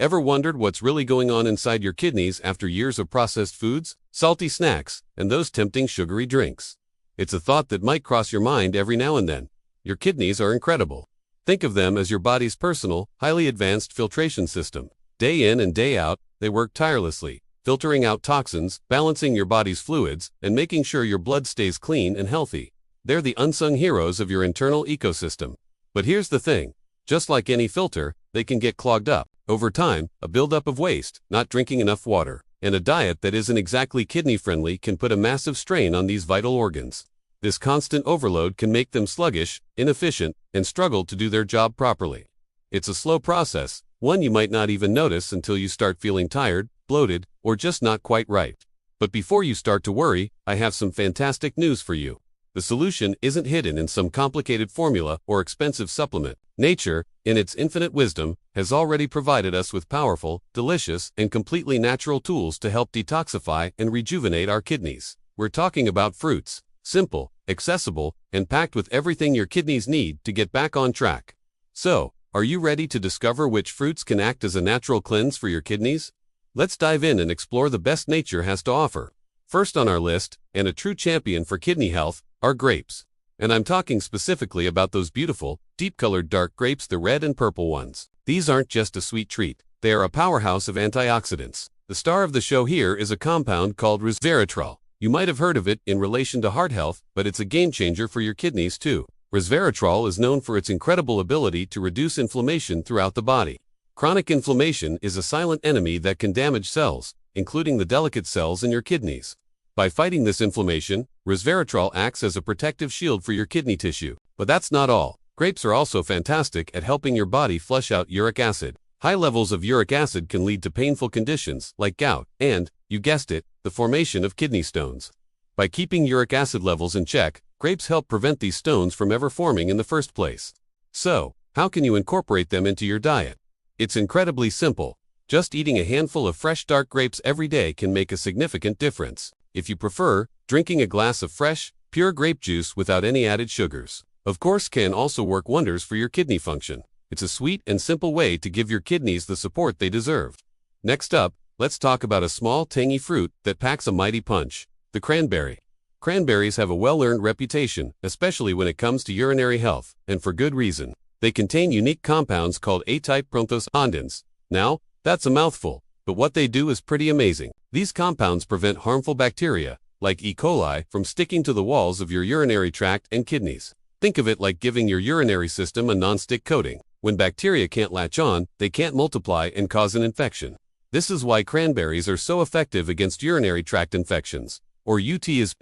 Ever wondered what's really going on inside your kidneys after years of processed foods, salty snacks, and those tempting sugary drinks? It's a thought that might cross your mind every now and then. Your kidneys are incredible. Think of them as your body's personal, highly advanced filtration system. Day in and day out, they work tirelessly, filtering out toxins, balancing your body's fluids, and making sure your blood stays clean and healthy. They're the unsung heroes of your internal ecosystem. But here's the thing. Just like any filter, they can get clogged up. Over time, a buildup of waste, not drinking enough water, and a diet that isn't exactly kidney-friendly can put a massive strain on these vital organs. This constant overload can make them sluggish, inefficient, and struggle to do their job properly. It's a slow process, one you might not even notice until you start feeling tired, bloated, or just not quite right. But before you start to worry, I have some fantastic news for you. The solution isn't hidden in some complicated formula or expensive supplement. Nature, in its infinite wisdom, has already provided us with powerful, delicious, and completely natural tools to help detoxify and rejuvenate our kidneys. We're talking about fruits. Simple, accessible, and packed with everything your kidneys need to get back on track. So, are you ready to discover which fruits can act as a natural cleanse for your kidneys? Let's dive in and explore the best nature has to offer. First on our list, and a true champion for kidney health, are grapes. And I'm talking specifically about those beautiful, deep-colored dark grapes, the red and purple ones. These aren't just a sweet treat. They are a powerhouse of antioxidants. The star of the show here is a compound called resveratrol. You might have heard of it in relation to heart health, but it's a game-changer for your kidneys too. Resveratrol is known for its incredible ability to reduce inflammation throughout the body. Chronic inflammation is a silent enemy that can damage cells, including the delicate cells in your kidneys. By fighting this inflammation, resveratrol acts as a protective shield for your kidney tissue. But that's not all. Grapes are also fantastic at helping your body flush out uric acid. High levels of uric acid can lead to painful conditions like gout and, you guessed it, the formation of kidney stones. By keeping uric acid levels in check, grapes help prevent these stones from ever forming in the first place. So, how can you incorporate them into your diet? It's incredibly simple. Just eating a handful of fresh dark grapes every day can make a significant difference. If you prefer, drinking a glass of fresh, pure grape juice without any added sugars, of course, can also work wonders for your kidney function. It's a sweet and simple way to give your kidneys the support they deserve. Next up, let's talk about a small, tangy fruit that packs a mighty punch: the cranberry. Cranberries have a well-earned reputation, especially when it comes to urinary health, and for good reason. They contain unique compounds called A-type proantioxidants. Now, that's a mouthful, but what they do is pretty amazing. These compounds prevent harmful bacteria, like E. coli, from sticking to the walls of your urinary tract and kidneys. Think of it like giving your urinary system a non-stick coating. When bacteria can't latch on, they can't multiply and cause an infection. This is why cranberries are so effective against urinary tract infections, or UTIs.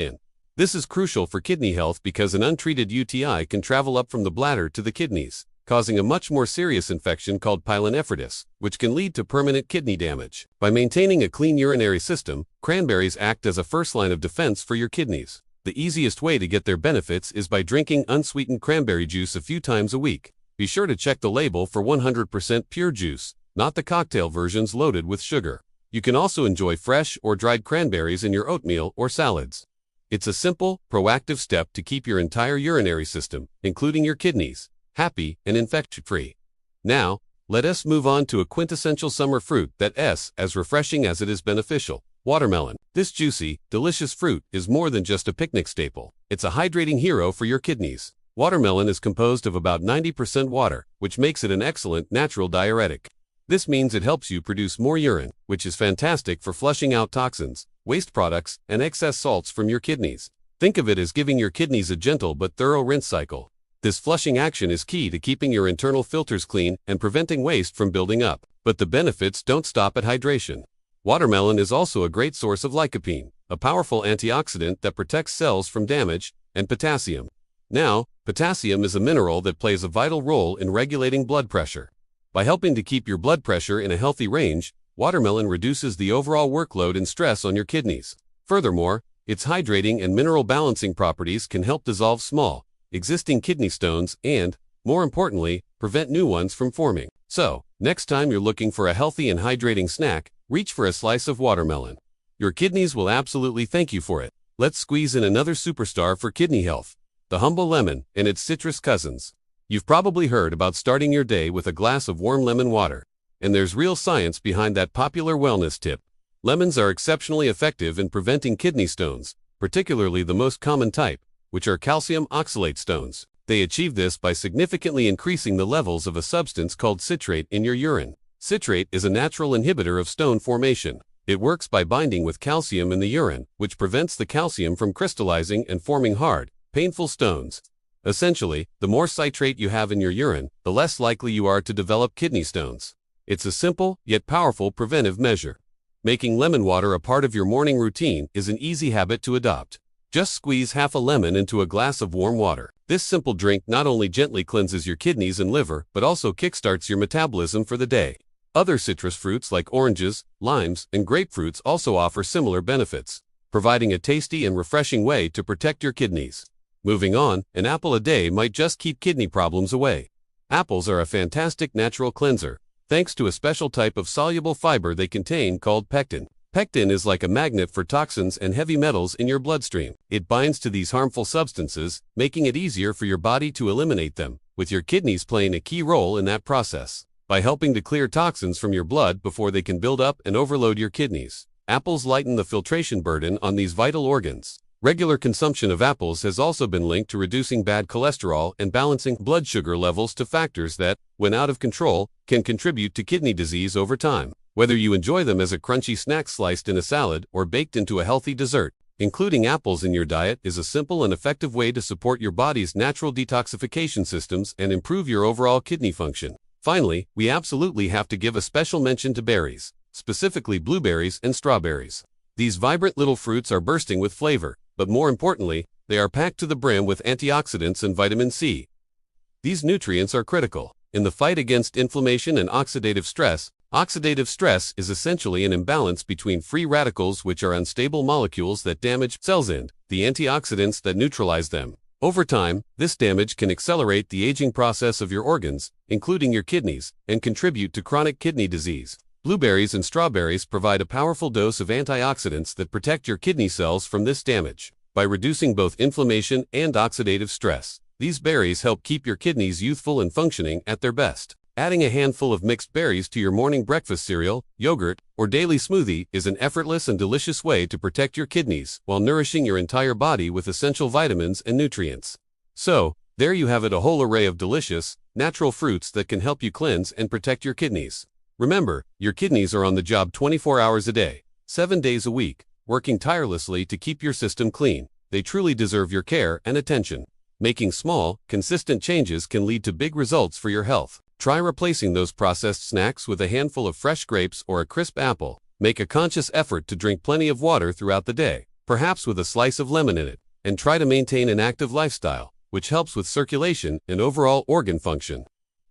This is crucial for kidney health because an untreated UTI can travel up from the bladder to the kidneys, causing a much more serious infection called pyelonephritis, which can lead to permanent kidney damage. By maintaining a clean urinary system, cranberries act as a first line of defense for your kidneys. The easiest way to get their benefits is by drinking unsweetened cranberry juice a few times a week. Be sure to check the label for 100% pure juice, not the cocktail versions loaded with sugar. You can also enjoy fresh or dried cranberries in your oatmeal or salads. It's a simple, proactive step to keep your entire urinary system, including your kidneys, happy and infection-free. Now, let us move on to a quintessential summer fruit that's as refreshing as it is beneficial: watermelon. This juicy, delicious fruit is more than just a picnic staple. It's a hydrating hero for your kidneys. Watermelon is composed of about 90% water, which makes it an excellent natural diuretic. This means it helps you produce more urine, which is fantastic for flushing out toxins, waste products, and excess salts from your kidneys. Think of it as giving your kidneys a gentle but thorough rinse cycle. This flushing action is key to keeping your internal filters clean and preventing waste from building up. But the benefits don't stop at hydration. Watermelon is also a great source of lycopene, a powerful antioxidant that protects cells from damage, and potassium. Now, potassium is a mineral that plays a vital role in regulating blood pressure. By helping to keep your blood pressure in a healthy range, watermelon reduces the overall workload and stress on your kidneys. Furthermore, its hydrating and mineral balancing properties can help dissolve small, existing kidney stones and, more importantly, prevent new ones from forming. So, next time you're looking for a healthy and hydrating snack, reach for a slice of watermelon. Your kidneys will absolutely thank you for it. Let's squeeze in another superstar for kidney health: the humble lemon and its citrus cousins. You've probably heard about starting your day with a glass of warm lemon water. And there's real science behind that popular wellness tip. Lemons are exceptionally effective in preventing kidney stones, particularly the most common type, which are calcium oxalate stones. They achieve this by significantly increasing the levels of a substance called citrate in your urine. Citrate is a natural inhibitor of stone formation. It works by binding with calcium in the urine, which prevents the calcium from crystallizing and forming hard, painful stones. Essentially, the more citrate you have in your urine, the less likely you are to develop kidney stones. It's a simple, yet powerful preventive measure. Making lemon water a part of your morning routine is an easy habit to adopt. Just squeeze half a lemon into a glass of warm water. This simple drink not only gently cleanses your kidneys and liver, but also kickstarts your metabolism for the day. Other citrus fruits like oranges, limes, and grapefruits also offer similar benefits, providing a tasty and refreshing way to protect your kidneys. Moving on, an apple a day might just keep kidney problems away. Apples are a fantastic natural cleanser, thanks to a special type of soluble fiber they contain called pectin. Pectin is like a magnet for toxins and heavy metals in your bloodstream. It binds to these harmful substances, making it easier for your body to eliminate them, with your kidneys playing a key role in that process. By helping to clear toxins from your blood before they can build up and overload your kidneys, apples lighten the filtration burden on these vital organs. Regular consumption of apples has also been linked to reducing bad cholesterol and balancing blood sugar levels to factors that, when out of control, can contribute to kidney disease over time. Whether you enjoy them as a crunchy snack sliced in a salad or baked into a healthy dessert, including apples in your diet is a simple and effective way to support your body's natural detoxification systems and improve your overall kidney function. Finally, we absolutely have to give a special mention to berries, specifically blueberries and strawberries. These vibrant little fruits are bursting with flavor, but more importantly, they are packed to the brim with antioxidants and vitamin C. These nutrients are critical in the fight against inflammation and oxidative stress. Oxidative stress is essentially an imbalance between free radicals, which are unstable molecules that damage cells, and the antioxidants that neutralize them. Over time, this damage can accelerate the aging process of your organs, including your kidneys, and contribute to chronic kidney disease. Blueberries and strawberries provide a powerful dose of antioxidants that protect your kidney cells from this damage. By reducing both inflammation and oxidative stress, these berries help keep your kidneys youthful and functioning at their best. Adding a handful of mixed berries to your morning breakfast cereal, yogurt, or daily smoothie is an effortless and delicious way to protect your kidneys while nourishing your entire body with essential vitamins and nutrients. So, there you have it, a whole array of delicious, natural fruits that can help you cleanse and protect your kidneys. Remember, your kidneys are on the job 24 hours a day, 7 days a week, working tirelessly to keep your system clean. They truly deserve your care and attention. Making small, consistent changes can lead to big results for your health. Try replacing those processed snacks with a handful of fresh grapes or a crisp apple. Make a conscious effort to drink plenty of water throughout the day, perhaps with a slice of lemon in it, and try to maintain an active lifestyle, which helps with circulation and overall organ function.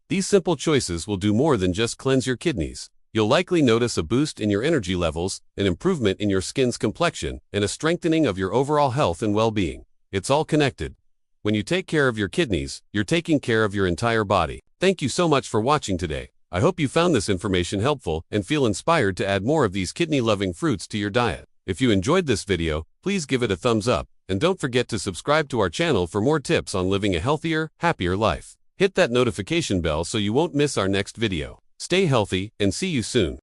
These simple choices will do more than just cleanse your kidneys. You'll likely notice a boost in your energy levels, an improvement in your skin's complexion, and a strengthening of your overall health and well-being. It's all connected. When you take care of your kidneys, you're taking care of your entire body. Thank you so much for watching today. I hope you found this information helpful and feel inspired to add more of these kidney-loving fruits to your diet. If you enjoyed this video, please give it a thumbs up, and don't forget to subscribe to our channel for more tips on living a healthier, happier life. Hit that notification bell so you won't miss our next video. Stay healthy, and see you soon.